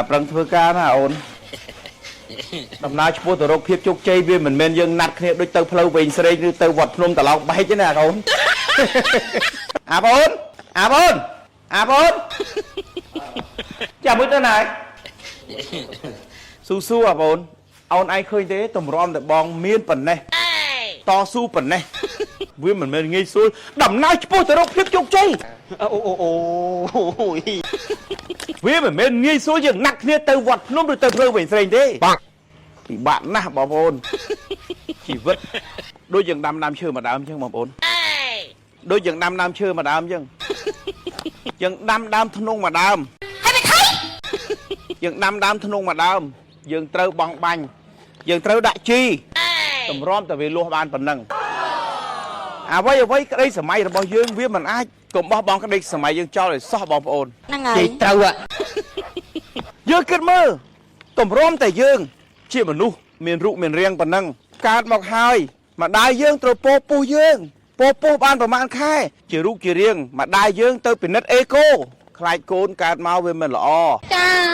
ប្រឹងធ្វើការណាអូនដំណើរឆ្ពោះទៅរកភាពជោគជ័យវាមិនមែនយើងណាត់គ្នាដូចទៅផ្លូវវែងស្រេកឬទៅវត្តភ្នំត្រឡោកបែកទេណាកូនអាបងចាំមើលទៅណាស៊ូអាបងអូនឯងឃើញទេតម្រាំតែបងមានប៉ុណ្ណេះតស៊ូប៉ុណ្ណេះវាមិនមែនងាយស្រួលដំណើរឆ្ពោះទៅរកភាពជោគជ័យវាមិនមែនងាយស្រួលយើងណាត់គ្នាទៅវត្តភ្នំឬទៅផ្លូវវែងស្រេងទេពិបាកណាស់បងប្អូនជីវិតដូចយើងដាំឈើមួយដើមអញ្ចឹងបងប្អូនដូចយើងដាំឈើមួយដើមអញ្ចឹងយើងដាំដើមធ្នង់មួយដើមយើងដាំដើមធ្នង់មួយដើមយើងត្រូវបង់បាញ់យើងត្រូវដាក់ជីតម្រាំតែវាលួសបានប៉ុណ្ណឹងអ្វីក្តីសម័យរបស់យើងវាមិនអាចកុំបោះបង់ក្តីសម័យយើងចោលឲ្យសោះបងប្អូនហ្នឹងហើយនិយាយត្រូវយើងគិតមើលតម្រាំតែយើងជាមនុស្សមានរូបមានរាងប៉ុណ្ណឹងកើតមកហើយម្ដាយយើងត្រូវពោពុះយើងពោពុះបានប្រហែលខែជារូបជារាងម្ដាយយើងទៅពិនិត្យអេកូខ្លាចកូនកើតមកវាមិនល្អចា